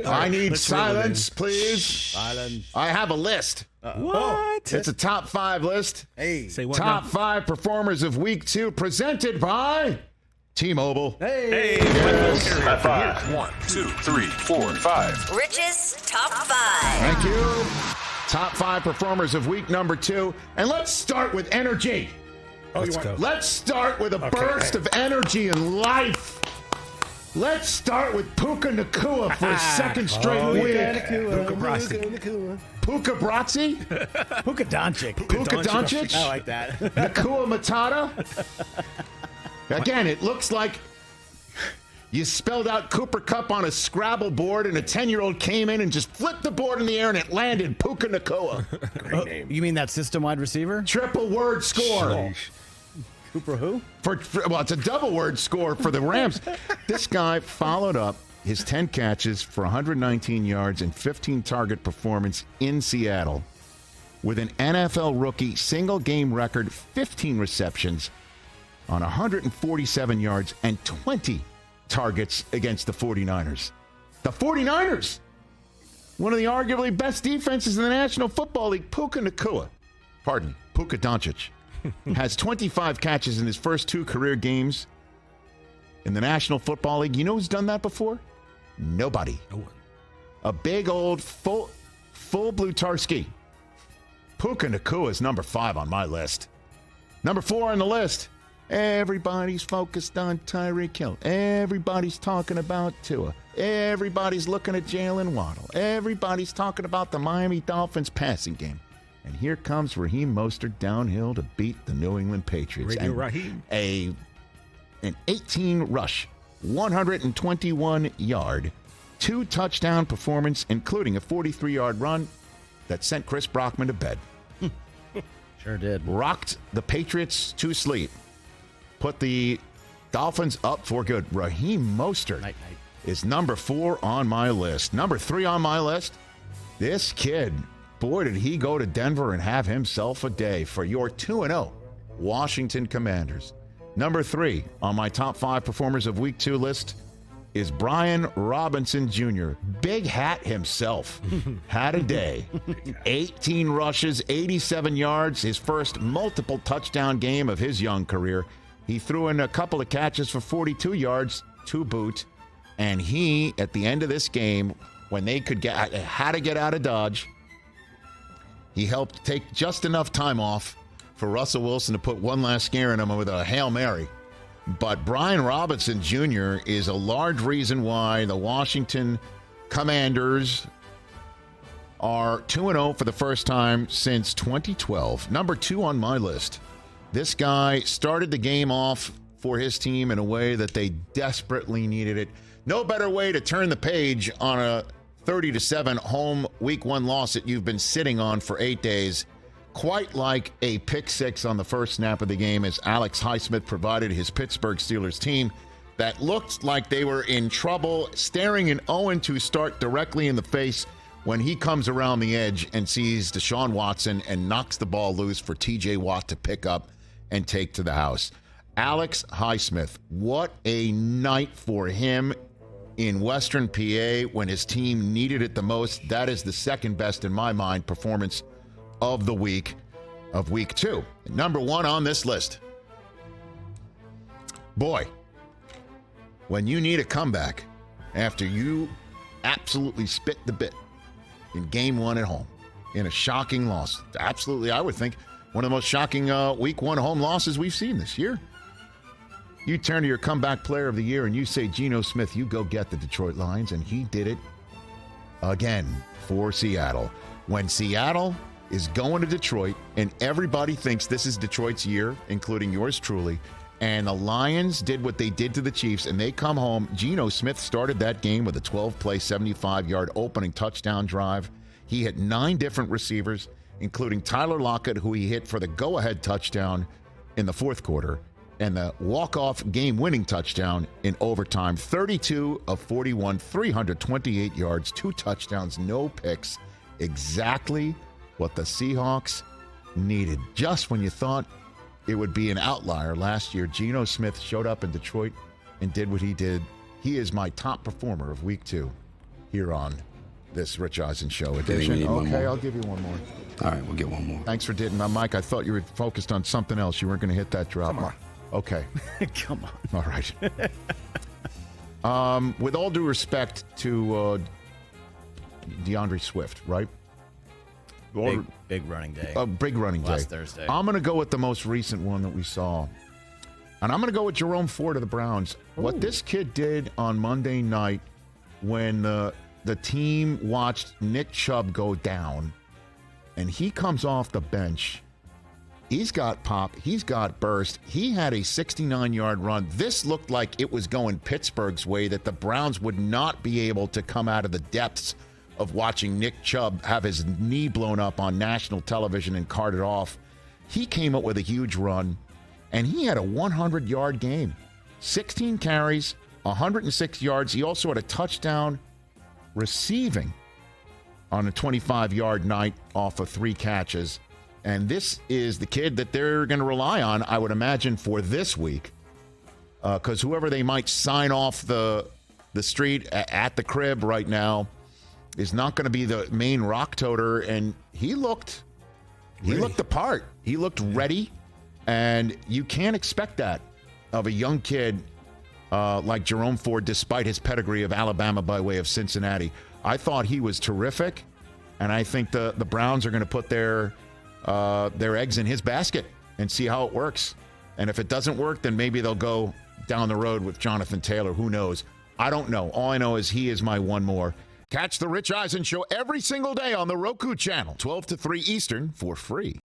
I need silence, please. Silence. I have a list. What? It's a top 5 list. Hey. Say what Top now? 5 performers of week 2 presented by T-Mobile. Hey. High five. 1, 2, 3, 4, 5. Rich's Top 5. Thank you. Top 5 performers of week number 2. And let's start with energy. Let's go. Let's start with a burst of energy and life. Let's start with Puka Nacua for his second straight week. Puka Brazzi? Puka Doncic. Puka Doncic? I like that. Nacua Matata? Again, it looks like you spelled out Cooper Cup on a Scrabble board and a 10-year-old came in and just flipped the board in the air and it landed Puka Nacua. Great name. You mean that system-wide receiver? Triple word score. Cooper who? Well, it's a double word score for the Rams. This guy followed up his 10 catches for 119 yards and 15 target performance in Seattle with an NFL rookie single game record 15 receptions on 147 yards and 20 targets against the 49ers. The 49ers! One of the arguably best defenses in the National Football League, Puka Doncic. Has 25 catches in his first 2 career games in the National Football League. You know who's done that before? Nobody. No one. A big old full blue Tarski. Puka Nacua is number 5 on my list. Number 4 on the list. Everybody's focused on Tyreek Hill. Everybody's talking about Tua. Everybody's looking at Jalen Waddle. Everybody's talking about the Miami Dolphins passing game. And here comes Raheem Mostert downhill to beat the New England Patriots. Radio Raheem. An 18 rush, 121 yard, 2 touchdown performance, including a 43-yard run that sent Chris Brockman to bed. Sure did. Rocked the Patriots to sleep. Put the Dolphins up for good. Raheem Mostert Night. is number 4 on my list. Number 3 on my list, this kid. Boy, did he go to Denver and have himself a day for your 2-0 Washington Commanders. Number 3 on my top 5 performers of week 2 list is Brian Robinson Jr. Big hat himself. Had a day. 18 rushes, 87 yards, his first multiple touchdown game of his young career. He threw in a couple of catches for 42 yards to boot. And he, at the end of this game, when they had to get out of Dodge, he helped take just enough time off for Russell Wilson to put one last scare in him with a Hail Mary. But Brian Robinson Jr. is a large reason why the Washington Commanders are 2-0 for the first time since 2012. Number 2 on my list. This guy started the game off for his team in a way that they desperately needed it. No better way to turn the page on a 30-7 home week 1 loss that you've been sitting on for 8 days. Quite like a pick 6 on the first snap of the game as Alex Highsmith provided his Pittsburgh Steelers team that looked like they were in trouble, staring an 0-2 start directly in the face when he comes around the edge and sees Deshaun Watson and knocks the ball loose for TJ Watt to pick up and take to the house. Alex Highsmith, what a night for him in Western PA when his team needed it the most. That is the second best, in my mind, performance of the week of week 2. Number 1 on this list. Boy, when you need a comeback after you absolutely spit the bit in game 1 at home in a shocking loss. Absolutely, I would think, one of the most shocking week 1 home losses we've seen this year. You turn to your comeback player of the year and you say, Geno Smith, you go get the Detroit Lions, and he did it again for Seattle. When Seattle is going to Detroit and everybody thinks this is Detroit's year, including yours truly, and the Lions did what they did to the Chiefs and they come home, Geno Smith started that game with a 12-play, 75-yard opening touchdown drive. He hit 9 different receivers, including Tyler Lockett, who he hit for the go-ahead touchdown in the fourth quarter, and the walk-off game-winning touchdown in overtime. 32 of 41, 328 yards, 2 touchdowns, no picks. Exactly what the Seahawks needed. Just when you thought it would be an outlier last year, Geno Smith showed up in Detroit and did what he did. He is my top performer of week 2. here on this Rich Eisen Show we edition. need one Okay, more. I'll give you one more. All right, we'll get one more. Thanks for didn't. Mike, I thought you were focused on something else. You weren't going to hit that drop. Come on. Okay. Come on. All right. With all due respect to DeAndre Swift, right? Big running day. Big running day. Last Thursday. I'm going to go with the most recent one that we saw. And I'm going to go with Jerome Ford of the Browns. Ooh. What this kid did on Monday night when the team watched Nick Chubb go down, and he comes off the bench. He's got pop. He's got burst. He had a 69-yard run. This looked like it was going Pittsburgh's way, that the Browns would not be able to come out of the depths of watching Nick Chubb have his knee blown up on national television and carted off. He came up with a huge run, and he had a 100-yard game. 16 carries, 106 yards. He also had a touchdown receiving on a 25-yard night off of 3 catches. And this is the kid that they're going to rely on, I would imagine, for this week. Because whoever they might sign off the street at the crib right now is not going to be the main rock toter. And he looked the part. He looked ready. And you can't expect that of a young kid like Jerome Ford, despite his pedigree of Alabama by way of Cincinnati. I thought he was terrific. And I think the Browns are going to put their eggs in his basket and see how it works. And if it doesn't work, then maybe they'll go down the road with Jonathan Taylor. Who knows? I don't know. All I know is he is my one more. Catch the Rich Eisen Show every single day on the Roku channel, 12 to 3 Eastern, for free.